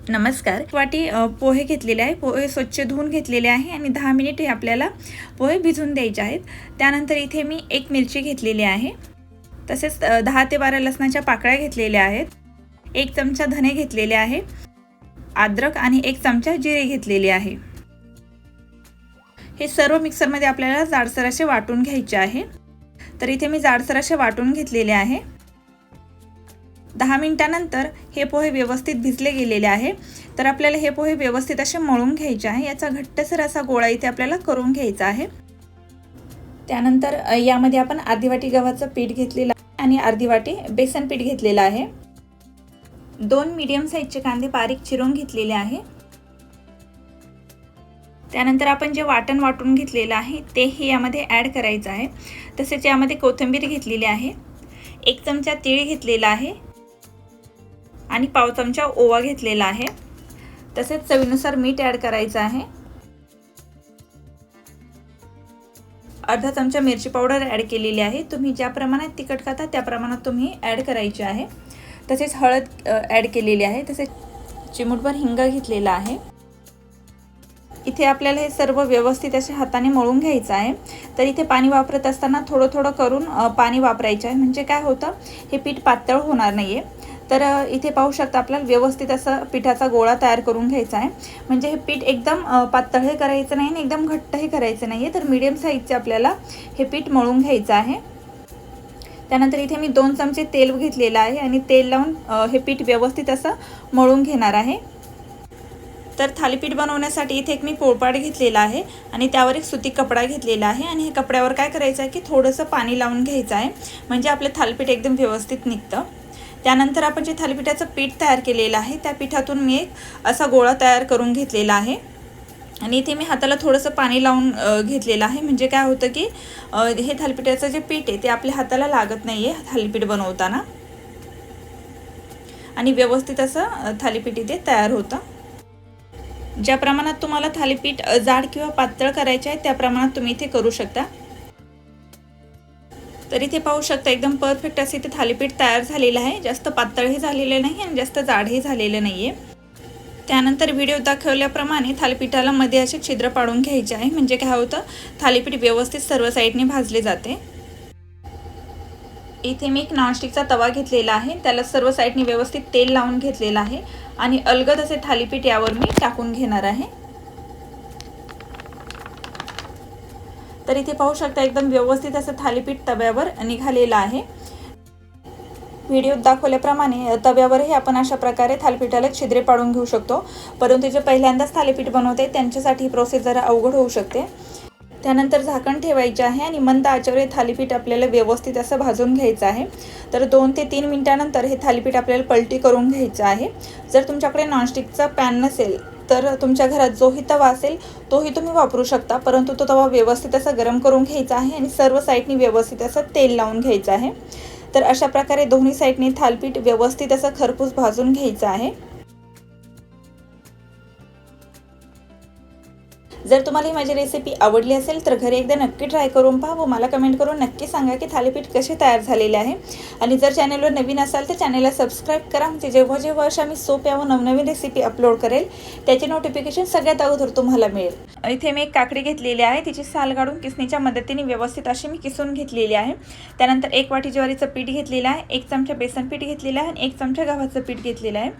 नमस्कार. वाटी पोहे घेतलेले आहे. पोहे स्वच्छ धुवून घेतलेले आहे आणि 10 मिनिट हे आपल्याला पोहे भिजवून द्यायचे आहेत. त्यानंतर इथे मी 1 मिरची घेतलेली आहे. तसेच 10 ते 12 लसणाच्या पाकळ्या घेतलेल्या आहेत. 1 चमचा धने घेतलेले आहे. अद्रक आणि 1 चमचा जिरे घेतलेले आहे. हे सर्व मिक्सरमध्ये आपल्याला जाडसर असे वाटून घ्यायचे आहे. तर इथे मी जाडसर असे वाटून घेतलेले आहे. 10 मिनिटांनंतर हे पोहे व्यवस्थित भिजले गेलेले आहे. तर आपल्याला हे पोहे व्यवस्थित असे मळून घ्यायचे आहे. याचा घट्टसर असा गोळा इथे आपल्याला करून घ्यायचा आहे. त्यानंतर यामध्ये आपण अर्धी वाटी गव्हाचं पीठ घेतलेलं आहे आणि अर्धी वाटी बेसन पीठ घेतलेलं आहे. 2 मीडियम साईजचे कांदे बारीक चिरून घेतलेले आहे. त्यानंतर आपण जे वाटण वाटून घेतलेलं आहे ते हे यामध्ये ॲड करायचं आहे. तसेच यामध्ये कोथिंबीर घेतलेली आहे. 1 चमचा तीळ घेतलेला आहे आणि पाव चमचा ओवा घेतलेला आहे. तसेच चवीनुसार मीठ ॲड करायचं आहे. अर्धा चमचा मिरची पावडर ॲड केलेली आहे. तुम्ही ज्या प्रमाणात तिखट खाता त्या प्रमाणात तुम्ही ॲड करायची आहे. तसेच हळद ॲड केलेली आहे. तसेच चिमूटभर हिंग घेतलेला आहे. इथे आपल्याला हे सर्व व्यवस्थित असे हाताने मळून घ्यायचं आहे. तर इथे पाणी वापरत असताना थोडं थोडं करून पाणी वापरायचं आहे. म्हणजे काय होतं, हे पीठ पातळ होणार नाहीये. तर इथे पाहू शकता आपल्याला व्यवस्थित असं पिठाचा गोळा तयार करून घ्यायचा आहे. म्हणजे हे पीठ एकदम पातळही करायचं नाही आणि एकदम घट्टही करायचं नाही आहे. तर मीडियम साईजचे आपल्याला हे पीठ मळून घ्यायचं आहे. त्यानंतर इथे मी 2 चमचे तेल घेतलेलं आहे आणि तेल लावून हे पीठ व्यवस्थित असं मळून घेणार आहे. तर थालीपीठ बनवण्यासाठी इथे एक मी पोळपाट घेतलेला आहे आणि त्यावर एक सुती कपडा घेतलेला आहे. आणि हे कपड्यावर काय करायचं आहे की थोडंसं पाणी लावून घ्यायचं आहे. म्हणजे आपलं थालीपीठ एकदम व्यवस्थित निघतं. त्यानंतर आपण जे थालीपीठाचं पीठ तयार केलेलं आहे त्या पिठातून मी एक असा गोळा तयार करून घेतलेला आहे. आणि इथे मी हाताला थोडंसं पाणी लावून घेतलेलं आहे. म्हणजे काय होतं की हे थालीपीठाचं जे पीठ आहे ते आपल्या हाताला लागत नाही आहे थालीपीठ बनवताना. आणि व्यवस्थित असं थालीपीठ इथे तयार होतं. ज्या प्रमाणात तुम्हाला थालीपीठ जाड किंवा पातळ करायचे आहे त्या प्रमाणात तुम्ही इथे करू शकता. तर इथे पाहू शकता एकदम परफेक्ट असे इथे थालीपीठ तयार झालेलं आहे. जास्त पातळही झालेलं नाही आणि जास्त जाडही झालेलं नाही आहे. त्यानंतर व्हिडिओ दाखवल्याप्रमाणे थालीपीठाला मध्ये असे छिद्र पाडून घ्यायचे आहे. म्हणजे काय होतं, थालीपीठ व्यवस्थित सर्व साईडने भाजले जाते. इथे मी एक नॉनस्टिकचा तवा घेतलेला आहे. त्याला सर्व साईडने व्यवस्थित तेल लावून घेतलेलं आहे आणि अलगद असे थालीपीठ यावर मी टाकून घेणार आहे. तर इथे पाहू शकता एकदम व्यवस्थित असं थालीपीठ तव्यावर निघालेलं आहे. व्हिडिओत दाखवल्याप्रमाणे तव्यावरही आपण अशा प्रकारे थालीपीठाला छिद्रे पाडून घेऊ शकतो. परंतु जे पहिल्यांदाच थालीपीठ बनवते त्यांच्यासाठी ही प्रोसेस जरा अवघड होऊ शकते. त्यानंतर झाकण ठेवायचे आहे आणि मंद आचेवर थालीपीठ आपल्याला व्यवस्थित असं भाजून घ्यायचं आहे. तर 2 ते 3 मिनिटांनंतर हे थालीपीठ आपल्याला पलटी करून घ्यायचं आहे. जर तुमच्याकडे नॉनस्टिकचा पॅन नसेल तर तुमच्या घरात जोही तवा असेल तोही तुम्ही वापरू शकता. परंतु तो तवा व्यवस्थित असा गरम करून घ्यायचा आहे आणि सर्व साईडनी व्यवस्थित असं तेल लावून घ्यायचं आहे. तर अशा प्रकारे दोन्ही साईडनी थालीपीठ व्यवस्थित असं खरपूस भाजून घ्यायचं आहे. जर तुम्हाला ही माझी रेसिपी आवडली असेल तर घरी एकदा नक्की ट्राय करून पहा व मला कमेंट करून नक्की सांगा की थालीपीठ कसे तयार झालेले आहे. आणि जर चॅनलवर नवीन असाल तर चॅनलला सबस्क्राईब करा. म्हणजे जेव्हा जेव्हा अशा मी सोप्या व नवनवीन रेसिपी अपलोड करेल त्याचे नोटिफिकेशन सगळ्यात अगोदर तुम्हाला मिळेल. इथे मी एक काकडी घेतलेली आहे. तिची साल काढून किसणीच्या मदतीने व्यवस्थित अशी मी किसून घेतलेली आहे. त्यानंतर 1 वाटी ज्वारीचं पीठ घेतलेलं आहे. 1 चमचा बेसन पीठ घेतलेलं आहे आणि 1 चमचा गव्हाचं पीठ घेतलेलं आहे.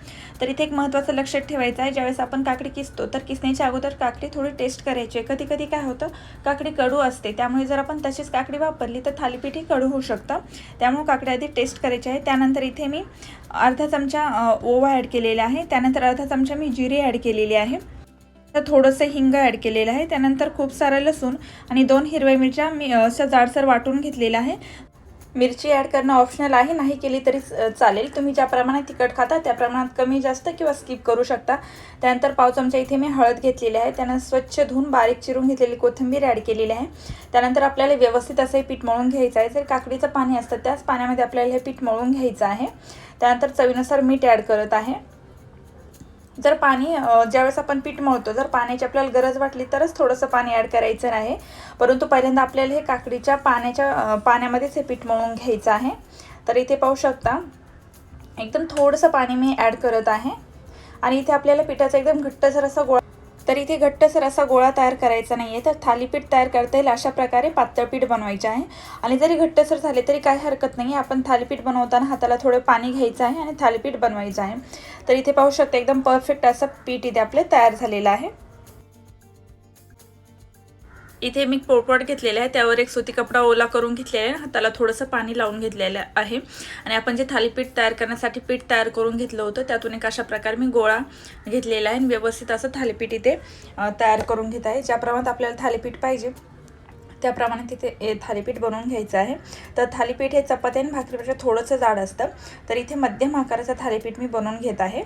तर इथे एक महत्त्वाचं लक्षात ठेवायचं आहे, ज्यावेळेस आपण काकडी किसतो तर किसण्याच्या अगोदर काकडी थोडी टेस्ट करायची. कधी कधी काय होतं, काकडी कडू असते. त्यामुळे जर आपण तशीच काकडी वापरली तर थालीपीठही कडू होऊ शकतं. त्यामुळे काकडी आधी टेस्ट करायची आहे. त्यानंतर इथे मी अर्धा चमचा ओवा ॲड केलेला आहे. त्यानंतर अर्धा चमचा मी जिरे ॲड केलेली आहे. तर थोडंसं हिंग ॲड केलेलं आहे. त्यानंतर खूप सारं लसूण आणि 2 हिरव्या मिरच्या मी असं जाडसर वाटून घेतलेल्या आहे. मिरची ॲड करणं ऑप्शनल आहे, नाही केली तरी चालेल. तुम्ही ज्या प्रमाणात तिखट खाता त्या प्रमाणात कमी जास्त किंवा स्किप करू शकता. त्यानंतर पाव चमचा इथे मी हळद घेतलेली आहे. त्यानंतर स्वच्छ धुवून बारीक चिरून घेतलेली कोथिंबीर ॲड केलेली आहे. त्यानंतर आपल्याला व्यवस्थित असं हे पीठ मळून घ्यायचं आहे. जर काकडीचं पाणी असतं त्याच पाण्यामध्ये आपल्याला हे पीठ मळून घ्यायचं आहे. त्यानंतर चवीनुसार मीठ ॲड करत आहे. जर पाणी ज्यावेळेस आपण पीठ मळतो जर पाण्याची आपल्याला गरज वाटली तरच थोडंसं पाणी ॲड करायचं आहे. परंतु पहिल्यांदा आपल्याला हे काकडीच्या पाण्यामध्येच हे पीठ मळून घ्यायचं आहे. तर इथे पाहू शकता एकदम थोडंसं पाणी मी ॲड करत आहे. आणि इथे आपल्याला पिठाचा एकदम घट्टसर असा गोळा, तर इथे घट्टसर असा गोळा तयार करायचा नाही आहे, तर थालीपीठ तयार करता येईल अशा प्रकारे पातळ पीठ बनवायचे आहे. आणि जरी घट्टसर झाले तरी काही हरकत नाही आहे. आपण थालीपीठ बनवताना हाताला थोडं पाणी घ्यायचं आहे आणि थालीपीठ बनवायचं आहे. तर इथे पाहू शकता एकदम परफेक्ट असं पीठ इथे आपले तयार झालेलं आहे. इथे मी पोळपाट घेतलेला आहे, त्यावर एक सुती कपडा ओला करून घेतलेला आहे, हाताला थोडंसं पाणी लावून घेतलेलं आहे. आणि आपण जे थालीपीठ तयार करण्यासाठी पीठ तयार करून घेतलं होतं त्यातून एक अशा प्रकारे मी गोळा घेतलेला आहे आणि व्यवस्थित असं थालीपीठ इथे तयार करून घेत आहे. ज्या प्रमाणात आपल्याला थालीपीठ पाहिजे त्याप्रमाणे तिथे थालीपीठ बनवून घ्यायचं आहे. तर थालीपीठ हे चपाती आणि भाकरीपेक्षा थोडंसं जाड असतं, तर इथे मध्यम आकाराचं थालीपीठ मी बनवून घेत आहे.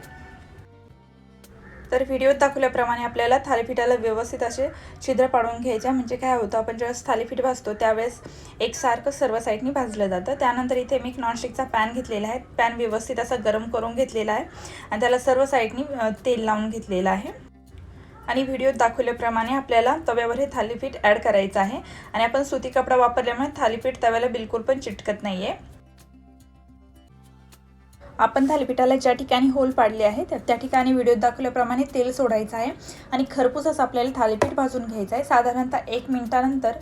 तर व्हिडिओत दाखवल्याप्रमाणे आपल्याला थालीपीठाला व्यवस्थित असे छिद्र पाडून घ्यायचे, म्हणजे काय होतं आपण ज्यावेळेस थालीपीठ भाजतो त्यावेळेस एकसारखं सर्व साईडनी भाजलं जातं. त्यानंतर इथे मी एक नॉनस्टिकचा पॅन घेतलेला आहे, पॅन व्यवस्थित असा गरम करून घेतलेला आहे आणि त्याला सर्व साईडनी तेल लावून घेतलेलं आहे. आणि व्हिडिओत दाखवल्याप्रमाणे आपल्याला तव्यावर हे थालीपीठ ॲड करायचं आहे. आणि आपण सुती कपडा वापरल्यामुळे थालीपीठ तव्याला बिलकुल पण चिटकत नाही आहे. आपण थालीपीठाला ज्या ठिकाणी होल पाडले आहे त्या ठिकाणी व्हिडिओत दाखवल्याप्रमाणे तेल सोडायचं आहे आणि खरपूस असं आपल्याला थालीपीठ भाजून घ्यायचं आहे. साधारणतः 1 मिनिटानंतर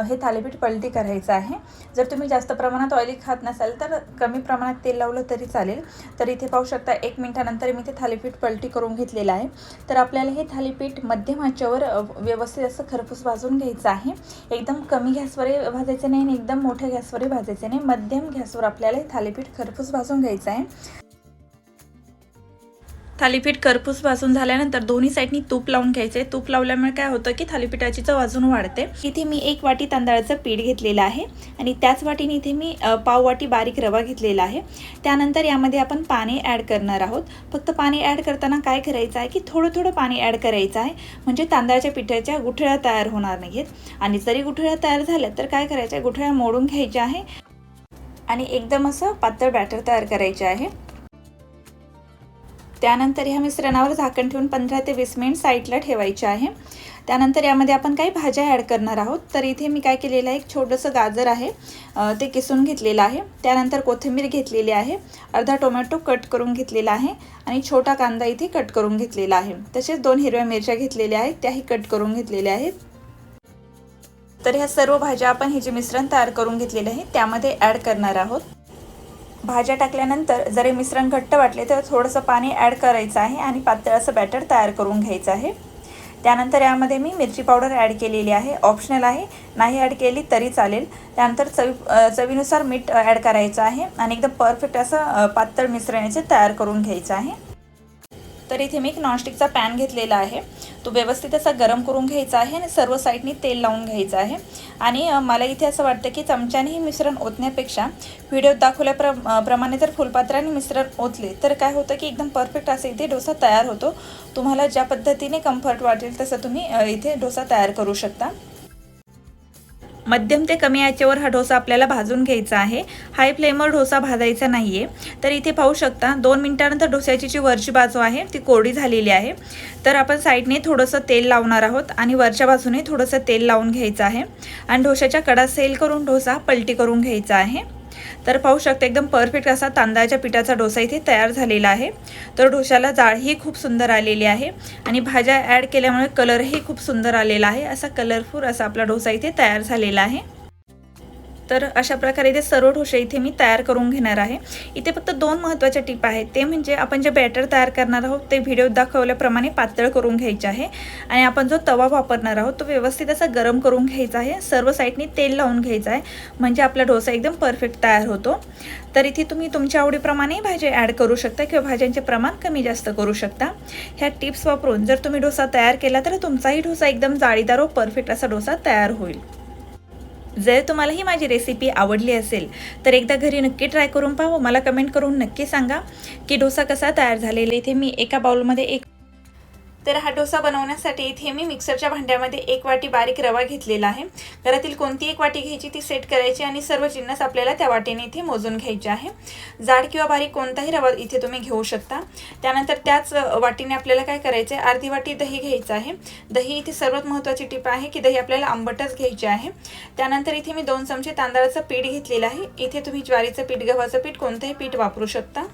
हे थालीपीठ पलटी करायचं आहे. जर तुम्ही जास्त प्रमाणात ऑइली खात नसाल तर कमी प्रमाणात तेल लावलं तरी चालेल. तर इथे पाहू शकता 1 मिनिटानंतर मी ते थालीपीठ पलटी करून घेतलेलं आहे. तर आपल्याला हे थालीपीठ मध्यम आचेवर व्यवस्थित असं खरपूस भाजून घ्यायचं आहे. एकदम कमी गॅसवर भाजायचं नाही आणि एकदम मोठ्या गॅसवर भाजायचं नाही, मध्यम गॅसवर आपल्याला हे थालीपीठ खरपूस भाजून घ्यायचं आहे. थालीपीठ खरपूस भाजून झाल्यानंतर दोन्ही साईडनी तूप लावून घ्यायचे. तूप लावल्यामुळे काय होतं की थालीपीठाची चव अजून वाढते. इथे मी 1 वाटी तांदळाचं पीठ घेतलेलं आहे आणि त्याच वाटीने इथे मी पाव वाटी बारीक रवा घेतलेला आहे. त्यानंतर यामध्ये आपण पाणी ॲड करणार आहोत. फक्त पाणी ॲड करताना काय करायचं आहे की थोडं थोडं पाणी ॲड करायचं आहे, म्हणजे तांदळाच्या पिठाच्या गुठळ्या तयार होणार नाहीत. आणि जरी गुठळ्या तयार झाल्या तर काय करायचं आहे, गुठळ्या मोडून घ्यायच्या आहे आणि एकदम असं पातळ बॅटर तयार करायचे आहे. त्यानंतर ह्या मिश्रणावर झाकण ठेवून 15 ते 20 मिनिट साईडला ठेवायचे आहे. त्यानंतर यामध्ये आपण काही भाज्या ॲड करणार आहोत. तर इथे मी काय केलेलं आहे, एक छोटंसं गाजर आहे ते किसून घेतलेलं आहे. त्यानंतर कोथिंबीर घेतलेली आहे, अर्धा टोमॅटो कट करून घेतलेला आहे आणि छोटा कांदा इथे कट करून घेतलेला आहे. तसेच 2 हिरव्या मिरच्या घेतलेल्या आहेत, त्याही कट करून घेतलेल्या आहेत. तर ह्या सर्व भाज्या आपण हे जे मिश्रण तयार करून घेतलेले आहे त्यामध्ये ॲड करणार आहोत. भाज्या टाकल्यानंतर जर हे मिश्रण घट्ट वाटले तर थोडंसं पाणी ॲड करायचं आहे आणि पातळ असं बॅटर तयार करून घ्यायचं आहे. त्यानंतर यामध्ये मी मिरची पावडर ॲड केलेली आहे, ऑप्शनल आहे, नाही ॲड केली तरी चालेल. त्यानंतर चवीनुसार मीठ ॲड करायचं आहे आणि एकदम परफेक्ट असं पातळ मिश्रणाचे तयार करून घ्यायचं आहे. तर इथे मी एक नॉनस्टिकचा पॅन घेतलेला आहे, तो व्यवस्थित असा गरम करून घ्यायचा आहे आणि सर्व साईडनी तेल लावून घ्यायचं आहे. आणि मला इथे असं वाटतं की चमच्याने हे मिश्रण ओतण्यापेक्षा व्हिडिओत दाखवल्याप्रमाणे जर फुलपात्राने मिश्रण ओतले तर काय होतं की एकदम परफेक्ट असं इथे डोसा तयार होतो. तुम्हाला ज्या पद्धतीने कम्फर्ट वाटेल तसं तुम्ही इथे डोसा तयार करू शकता. मध्यम ते कमी आचेवर हा डोसा आपल्याला भाजून घ्यायचा आहे, हाय फ्लेमवर डोसा भाजायचा नाही आहे. तर इथे पाहू शकता 2 मिनिटानंतर डोस्याची जी वरची बाजू आहे ती कोरडी झालेली आहे. तर आपण साईडने थोडंसं तेल लावणार आहोत आणि वरच्या बाजूने थोडंसं तेल लावून घ्यायचं आहे आणि डोशाच्या कडा सेल करून डोसा पलटी करून घ्यायचा आहे. तर पाहू शकता एकदम परफेक्ट असा तांदळाच्या पिठाचा डोसा इथे तयार झालेला आहे. तर डोशाला जाळही खूप सुंदर आलेली आहे आणि भाज्या ॲड केल्यामुळे कलरही खूप सुंदर आलेला आहे. असा कलरफुल असा आपला डोसा इथे तयार झालेला आहे. तर अशा प्रकारे इथे सर्व डोसे इथे मी तयार करून घेणार आहे. इथे फक्त 2 महत्त्वाच्या टिप आहेत, ते म्हणजे आपण जे बॅटर तयार करणार आहोत ते व्हिडिओत दाखवल्याप्रमाणे पातळ करून घ्यायचे आहे आणि आपण जो तवा वापरणार आहोत तो व्यवस्थित असा गरम करून घ्यायचा आहे. सर्व साईडनी तेल लावून घ्यायचं आहे, म्हणजे आपला डोसा एकदम परफेक्ट तयार होतो. तर इथे तुम्ही तुमच्या आवडीप्रमाणे भाज्या ॲड करू शकता किंवा भाज्यांचे प्रमाण कमी जास्त करू शकता. ह्या टिप्स वापरून जर तुम्ही डोसा तयार केला तर तुमचाही डोसा एकदम जाळीदार व परफेक्ट असा डोसा तयार होईल. जर तुम्हाला ही माझी रेसिपी आवडली असेल तर एकदा घरी नक्की ट्राय करून पहा, मला कमेंट करून नक्की सांगा की डोसा कसा तयार झालेला. इथे मी एका बाउलमध्ये तर हा डोसा बनवण्यासाठी इथे मी मिक्सरच्या भांड्यामध्ये 1 वाटी बारीक रवा घेतलेला आहे. घरातील कोणती 1 वाटी घ्यायची, ती सेट करायची आणि सर्व जिन्नस आपल्याला त्या वाटीने इथे मोजून घ्यायचे आहे. जाड किंवा बारीक कोणताही रवा इथे तुम्ही घेऊ शकता. त्यानंतर त्याच वाटीने आपल्याला काय करायचं आहे, अर्धी वाटी दही घ्यायचं आहे. दही इथे सर्वात महत्त्वाची टिप आहे की दही आपल्याला आंबटच घ्यायचे आहे. त्यानंतर इथे मी 2 चमचे तांदळाचं पीठ घेतलेलं आहे. इथे तुम्ही ज्वारीचं पीठ, गव्हाचं पीठ कोणतंही पीठ वापरू शकता.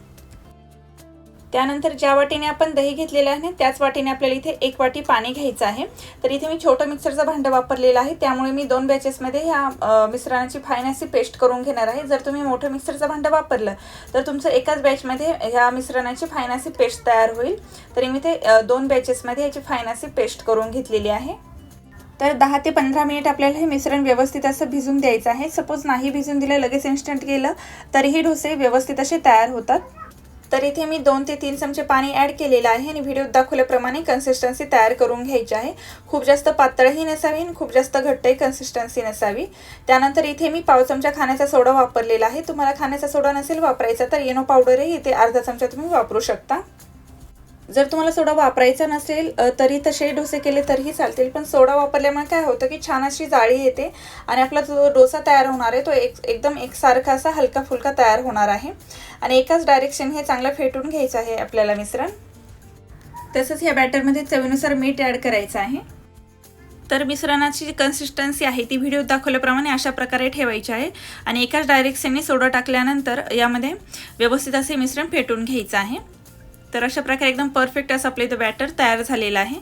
त्यानंतर ज्या वाटीने आपण दही घेतलेलं आहे त्याच वाटीने आपल्याला इथे 1 वाटी पाणी घ्यायचं आहे। तर इथे मी छोटं मिक्सरचं भांडं वापरलेलं आहे, त्यामुळे मी 2 बॅचेसमध्ये ह्या मिश्रणाची फाईन अशी पेस्ट करून घेणार आहे। जर तुम्ही मोठं मिक्सरचं भांडं वापरलं तर तुमचं एकाच बॅचमध्ये ह्या मिश्रणाची फाईन अशी पेस्ट तयार होईल। तरी मी ते 2 बॅचेसमध्ये याची फाईन अशी पेस्ट करून घेतलेली आहे। तर 10 ते 15 मिनिट आपल्याला हे मिश्रण व्यवस्थित असं भिजून द्यायचं आहे। सपोज नाही भिजून दिलं, लगेच इन्स्टंट गेलं तरीही डोसे व्यवस्थित असे तयार होतात। तर इथे मी 2 ते 3 चमचे पाणी ॲड केलेलं आहे आणि व्हिडिओत दाखवल्याप्रमाणे कन्सिस्टन्सी तयार करून घ्यायची आहे। खूप जास्त पातळही नसावी आणि खूप जास्त घट्टही कन्सिस्टन्सी नसावी। त्यानंतर इथे मी पाव चमचा खाण्याचा सोडा वापरलेला आहे। तुम्हाला खाण्याचा सोडा नसेल वापरायचा तर येनो पावडरही इथे अर्धा चमचा तुम्ही वापरू शकता। जर तुम्हाला सोडा वापरायचा नसेल तरी तसे डोसे केले तरीही चालतील, पण सोडा वापरल्यामुळे काय होतं की छान अशी जाळी येते आणि आपला जो डोसा तयार होणार आहे तो एकदम एकसारखा असा हलका फुलका तयार होणार आहे आणि एकाच डायरेक्शन हे चांगलं फेटून घ्यायचं आहे आपल्याला मिश्रण। तसंच या बॅटरमध्ये चवीनुसार मीठ ॲड करायचं आहे। तर मिश्रणाची जी कन्सिस्टन्सी आहे ती व्हिडिओत दाखवल्याप्रमाणे अशा प्रकारे ठेवायची आहे आणि एकाच डायरेक्शनने सोडा टाकल्यानंतर यामध्ये व्यवस्थित असे मिश्रण फेटून घ्यायचं आहे। तर अशा प्रकारे एकदम परफेक्ट असं आपलं इथं बॅटर तयार झालेलं आहे।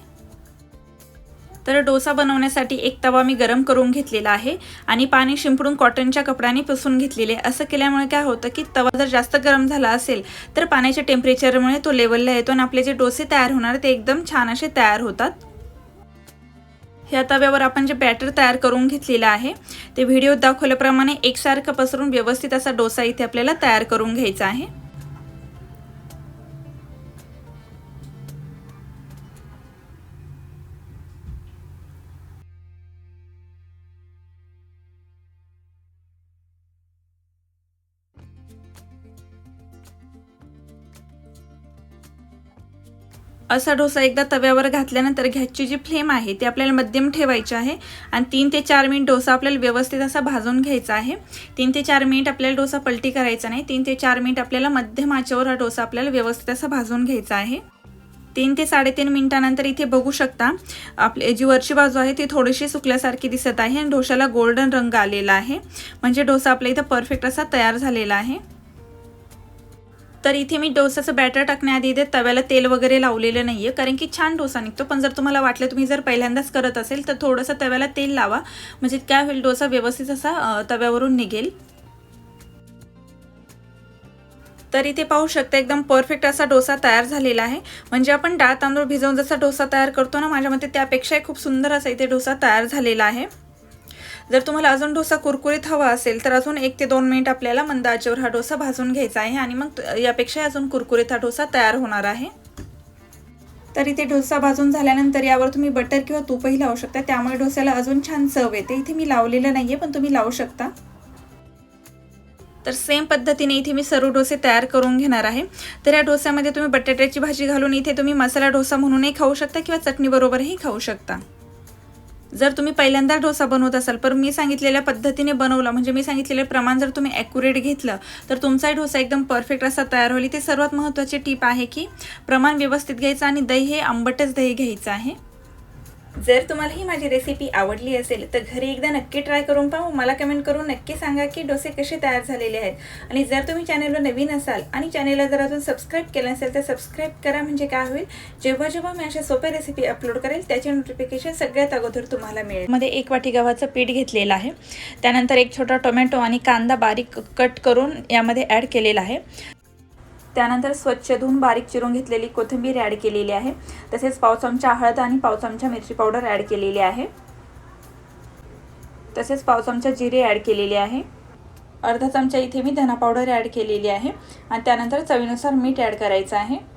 तर डोसा बनवण्यासाठी एक तवा मी गरम करून घेतलेला आहे आणि पाणी शिंपडून कॉटनच्या कपड्याने पुसून घेतलेले। असं केल्यामुळे काय होतं की तवा जर जास्त गरम झाला असेल तर पाण्याच्या टेम्परेचरमुळे तो लेवलला येतो आणि आपले जे डोसे तयार होणार ते एकदम छान असे तयार होतात। ह्या तव्यावर आपण जे बॅटर तयार करून घेतलेलं आहे ते व्हिडिओत दाखवल्याप्रमाणे एकसारखं पसरून व्यवस्थित असा डोसा इथे आपल्याला तयार करून घ्यायचा आहे। असा डोसा एकदा तव्यावर घातल्यानंतर गॅसची जी फ्लेम आहे ती आपल्याला मध्यम ठेवायची आहे आणि 3 ते 4 मिनिट डोसा आपल्याला व्यवस्थित असा भाजून घ्यायचा आहे। 3 ते 4 मिनिट आपल्याला डोसा पलटी करायचा नाही, 3 ते 4 मिनिट आपल्याला मध्यम आचेवर हा डोसा आपल्याला व्यवस्थित असा भाजून घ्यायचा आहे। 3 ते 3.5 मिनिटानंतर इथे बघू शकता आपली जी वरची बाजू आहे ती थोडीशी सुकल्यासारखी दिसत आहे आणि डोशाला गोल्डन रंग आलेला आहे, म्हणजे डोसा आपल्या इथे परफेक्ट असा तयार झालेला आहे। तर इथे मी डोसाचं बॅटर टाकण्याआधी इथे तव्याला तेल वगैरे लावलेलं नाही आहे, कारण की छान डोसा निघतो। पण जर तुम्हाला वाटलं तुम्ही जर पहिल्यांदाच करत असेल तर थोडंसं तव्याला तेल लावा, म्हणजे काय होईल डोसा व्यवस्थित असा तव्यावरून निघेल। तर इथे पाहू शकता एकदम परफेक्ट असा डोसा तयार झालेला आहे, म्हणजे आपण डाळ तांदूळ भिजवून जसा डोसा तयार करतो ना, माझ्या मते त्यापेक्षाही खूप सुंदर असा इथे डोसा तयार झालेला आहे। जर तुम्हाला अजून डोसा कुरकुरीत हवा असेल तर अजून 1 ते 2 मिनिट आपल्याला मंद आचेवर हा डोसा भाजून घ्यायचा आहे आणि मग यापेक्षा अजून कुरकुरीत हा डोसा तयार होणार आहे। तर इथे डोसा भाजून झाल्यानंतर यावर तुम्ही बटर किंवा तूपही लावू शकता, त्यामुळे डोस्याला अजून छान चव येते। इथे मी लावलेलं नाहीये पण तुम्ही लावू शकता। तर सेम पद्धतीने इथे मी सर्व डोसे तयार करून घेणार आहे। तर या डोस्यामध्ये तुम्ही बटाट्याची भाजी घालून इथे तुम्ही मसाला डोसा म्हणूनही खाऊ शकता किंवा चटणी बरोबरही खाऊ शकता। जर तुम्ही पहिल्यांदा डोसा बनवत असाल पण मी सांगितलेल्या पद्धतीने बनवला, म्हणजे मी सांगितलेले प्रमाण जर तुम्ही ॲक्युरेट घेतलं तर तुमचा डोसा एकदम परफेक्ट असा तयार होईल। ते सर्वात महत्त्वाची टिप आहे की प्रमाण व्यवस्थित घ्यायचं आणि दही हे आंबटच दही घ्यायचं आहे। जर तुम्हाला ही माझी रेसिपी आवडली असेल तर घरी एकदा नक्की ट्राय करून पहा, मला कमेंट करून नक्की सांगा की डोसे कसे तयार झालेले आहेत। आणि जर तुम्ही चॅनलवर नवीन असाल आणि चॅनलला जर अजून सबस्क्राईब केलं नसेल तर सबस्क्राईब करा, म्हणजे काय होईल जेव्हा जेव्हा मी अशा सोप्या रेसिपी अपलोड करेल त्याचे नोटिफिकेशन सगळ्यात अगोदर तुम्हाला मिळेल। मध्ये 1 वाटी गव्हाचं पीठ घेतलेलं आहे, त्यानंतर 1 छोटा टोमॅटो आणि कांदा बारीक कट करून यामध्ये ॲड केलेला आहे। त्यानंतर स्वच्छ धुवून बारीक चिरून घेतलेली कोथिंबीर ॲड केलेली आहे, तसेच पाव चमचा हळद आणि पाव चमचा मिरची पावडर ॲड केलेली आहे, तसेच पाव चमचा जिरे ॲड केलेले आहे, अर्धा चमचा इथे मी धना पावडर ॲड केलेली आहे आणि त्यानंतर चवीनुसार मीठ ॲड करायचं आहे।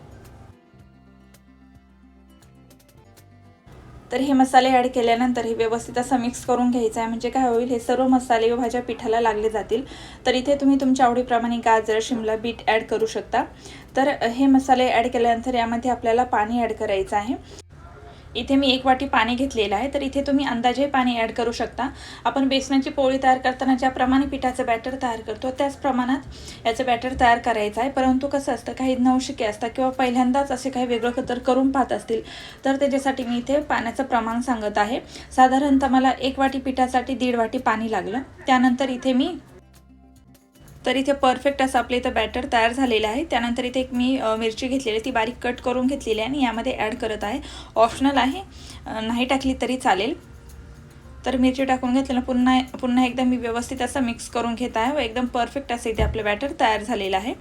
तर हे मसाले ॲड केल्यानंतर हे व्यवस्थित असं मिक्स करून घ्यायचं आहे, म्हणजे काय होईल हे सर्व मसाले व भाज्या पिठाला लागले जातील। तर इथे तुम्ही तुमच्या आवडीप्रमाणे गाजर शिमला बीट ॲड करू शकता। तर हे मसाले ॲड केल्यानंतर यामध्ये आपल्याला पाणी ॲड करायचं आहे। इथे मी 1 वाटी पाणी घेतलेलं आहे, तर इथे तुम्ही अंदाजे पाणी ॲड करू शकता। आपण बेसनाची पोळी तयार करताना ज्याप्रमाणे पिठाचं बॅटर तयार करतो त्याच प्रमाणात याचं बॅटर तयार करायचं आहे। परंतु कसं असतं काही नवशिके असतात किंवा पहिल्यांदाच असे काही वेगळं तर करून पाहत असतील तर त्याच्यासाठी मी इथे पाण्याचं प्रमाण सांगत आहे। साधारणतः मला 1 वाटी पिठासाठी 1.5 वाटी पाणी लागलं। त्यानंतर इथे मी तर इथे परफेक्ट असं आपलं इथं बॅटर तयार झालेलं आहे। त्यानंतर इथे एक मी मिरची घेतलेली ती बारीक कट करून घेतलेली आहे आणि यामध्ये ॲड करत आहे। ऑप्शनल आहे, नाही टाकली तरी चालेल। तर मिरची टाकून घेतल्यानं पुन्हा एकदा मी व्यवस्थित असं मिक्स करून घेत आहे व एकदम परफेक्ट असं इथे आपलं बॅटर तयार झालेलं आहे।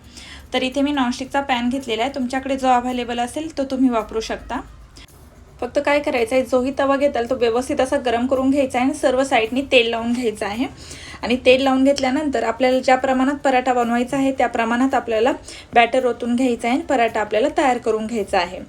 तर इथे मी नॉनस्टिकचा पॅन घेतलेला आहे, तुमच्याकडे जो अवेलेबल असेल तो तुम्ही वापरू शकता। फक्त काय करायचं आहे, जोही तवा घेताल तो व्यवस्थित असा गरम करून घ्यायचा आहे आणि सर्व साईडनी तेल लावून घ्यायचं आहे। आणि तेल लावून घेतल्यानंतर आपल्याला ज्या प्रमाणात पराठा बनवायचा आहे त्या प्रमाणात आपल्याला बॅटर ओतून घ्यायचं आहे आणि पराठा आपल्याला तयार करून घ्यायचा आहे।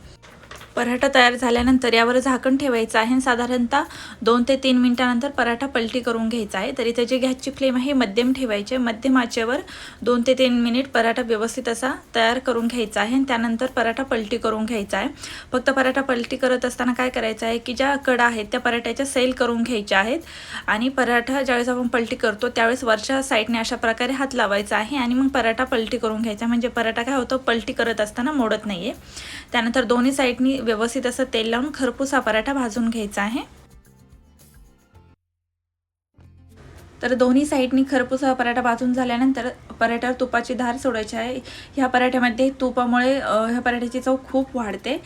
पराठा तयार झाल्यानंतर यावर झाकण ठेवायचं आहे। साधारणतः 2 ते 3 मिनिटानंतर पराठा पलटी करून घ्यायचा आहे। तरी त्याची गॅसची फ्लेम आहे मध्यम ठेवायची, मध्यम आचेवर 2 ते 3 मिनिट पराठा व्यवस्थित असा तयार करून घ्यायचा आहे आणि त्यानंतर पराठा पलटी करून घ्यायचा आहे। फक्त पराठा पलटी करत असताना काय करायचं आहे की ज्या कडा आहेत त्या पराठ्याच्या सैल करून घ्यायच्या आहेत आणि पराठा ज्यावेळेस आपण पलटी करतो त्यावेळेस वरच्या साईडने अशा प्रकारे हात लावायचा आहे आणि मग पराठा पलटी करून घ्यायचा, म्हणजे पराठा काय होतो पलटी करत असताना मोडत नाहीये। त्यानंतर दोन्ही साईडनी व्यवस्थित असं तेल लावून खरपूस हा पराठा भाजून घ्यायचा आहे। तर दोन्ही साईडनी खरपूस हा पराठा भाजून झाल्यानंतर पराठ्यावर तुपाची धार सोडायची आहे। ह्या पराठ्यामध्ये तुपामुळे ह्या पराठ्याची चव खूप वाढते।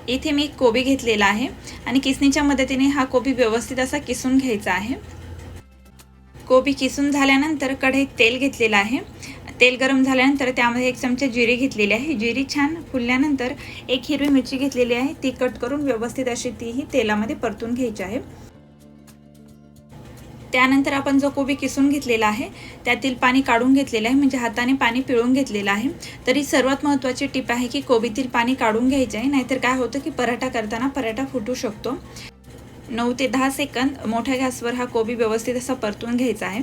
इथे मी कोबी घेतलेला आहे आणि किसणीच्या मदतीने हा कोबी व्यवस्थित असा किसून घ्यायचा आहे। कोबी किसून झाल्यानंतर कढईत तेल घेतलेलं आहे। तेल गरम झाल्यानंतर त्यामध्ये 1 चमचा जिरे घेतलेली आहे। जिरी छान फुलल्यानंतर 1 हिरवी मिरची घेतलेली आहे, ती कट करून व्यवस्थित अशी तीही तेलामध्ये परतून घ्यायची आहे। त्यानंतर आपण जो कोबी किसून घेतलेला आहे त्यातील पाणी काढून घेतलेलं आहे, म्हणजे हाताने पाणी पिळून घेतलेलं आहे। तरी सर्वात महत्त्वाची टिप आहे की कोबीतील पाणी काढून घ्यायचे आहे, नाहीतर काय होतं की पराठा करताना पराठा फुटू शकतो। 9 ते 10 सेकंद मोठ्या गॅसवर हा कोबी व्यवस्थित असा परतून घ्यायचा आहे।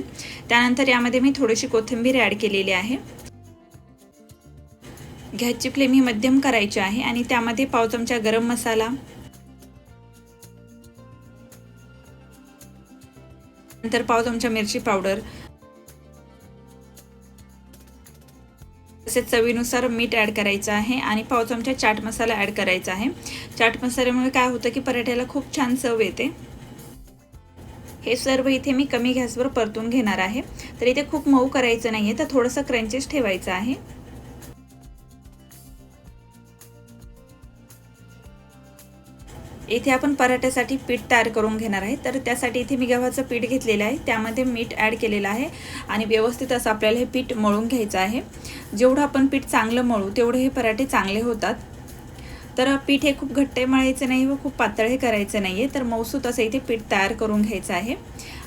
त्यानंतर यामध्ये मी थोडीशी कोथिंबीर ॲड केलेली आहे। गॅसची फ्लेम ही मध्यम करायची आहे आणि त्यामध्ये पाव चमचा गरम मसाला, नंतर पाव चमचा मिरची पावडर, तसेच चवीनुसार मीठ ॲड करायचं आहे आणि पाव चमचा चाट मसाला ॲड करायचा आहे। चाट मसाल्यामुळे काय होतं की पराठ्याला खूप छान चव येते। हे सर्व इथे मी कमी गॅसवर परतून घेणार आहे। तर इथे खूप मऊ करायचं नाहीये, तर थोडंसं क्रंचीस ठेवायचं आहे। इथे आपण पराठ्यासाठी पीठ तयार करून घेणार आहे। तर त्यासाठी इथे मी गव्हाचं पीठ घेतलेलं आहे, त्यामध्ये मीठ ॲड केलेलं आहे आणि व्यवस्थित असं आपल्याला हे पीठ मळून घ्यायचं आहे। जेवढं आपण पीठ चांगलं मळू तेवढे हे पराठे चांगले होतात। तर पीठ हे खूप घट्ट मळायचं नाही व खूप पातळ करायचं नाहीये, तर मऊसूत असं इथे पीठ तयार करून घ्यायचं आहे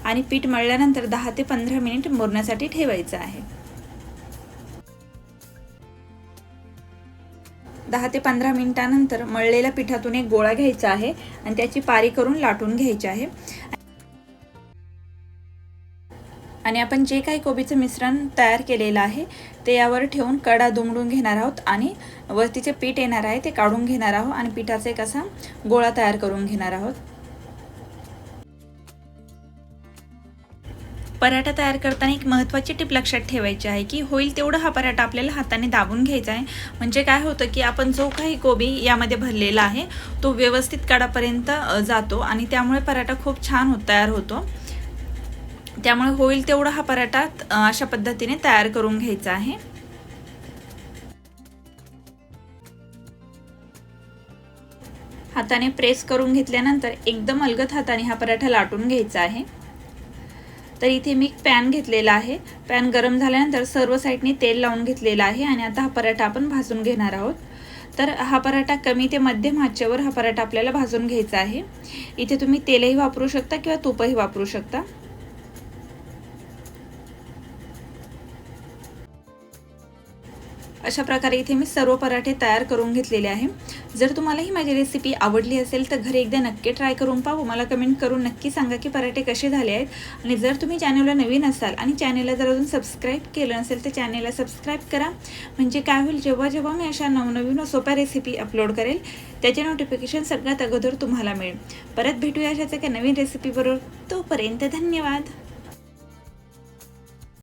आणि पीठ मळल्यानंतर 10 ते 15 मिनिट मुरण्यासाठी ठेवायचं आहे। 10 ते 15 मिनिटानंतर मळलेल्या पिठातून एक गोळा घ्यायचा आहे आणि त्याची पारी करून लाटून घ्यायची आहे आणि आपण जे काही कोबीचं मिश्रण तयार केलेलं आहे ते यावर ठेवून कडा दुमडून घेणार आहोत आणि वरतीचे पीठ येणार आहे ते काढून घेणार आहोत आणि पिठाचा एक असा गोळा तयार करून घेणार आहोत। पराठा तयार करताना एक महत्त्वाची टिप लक्षात ठेवायची आहे की होईल तेवढं हा पराठा आपल्याला हाताने दाबून घ्यायचा आहे, म्हणजे काय होतं की आपण जो काही कोबी यामध्ये भरलेला आहे तो व्यवस्थित कडापर्यंत जातो आणि त्यामुळे पराठा खूप छान तयार होतो। त्यामुळे होईल तेवढा हा पराठा अशा पद्धतीने तयार करून घ्यायचा आहे। हाताने प्रेस करून घेतल्यानंतर एकदम अलगद हाताने हा पराठा लाटून घ्यायचा आहे। तर इथे मी पॅन घेतलेला आहे, पॅन गरम झाल्यानंतर सर्व साईडनी तेल लावून घेतलेला आहे आणि आता हा पराठा आपण भाजून घेणार आहोत। तर हा पराठा कमी ते मध्यम आचेवर हा पराठा आपल्याला भाजून घ्यायचा आहे। इथे तुम्ही तेलही वापरू शकता किंवा तूपही वापरू शकता। अशा प्रकारे इथे मी सर्व पराठे तयार करून घेतलेले आहे। जर तुम्हाला ही माझी रेसिपी आवडली असेल तर घरी एकदा नक्की ट्राय करून पहा, मला कमेंट करून नक्की सांगा की पराठे कसे झाले आहेत। आणि जर तुम्ही चॅनलला नवीन असाल आणि चॅनलला जर अजून सबस्क्राईब केलं नसेल तर चॅनलला सबस्क्राईब करा, म्हणजे काय होईल जेव्हा मी अशा नवनवीन व सोप्या रेसिपी अपलोड करेल त्याचे नोटिफिकेशन सगळ्यात अगोदर तुम्हाला मिळेल। परत भेटूया अशाच एका नवीन रेसिपी बरोबर, तोपर्यंत धन्यवाद।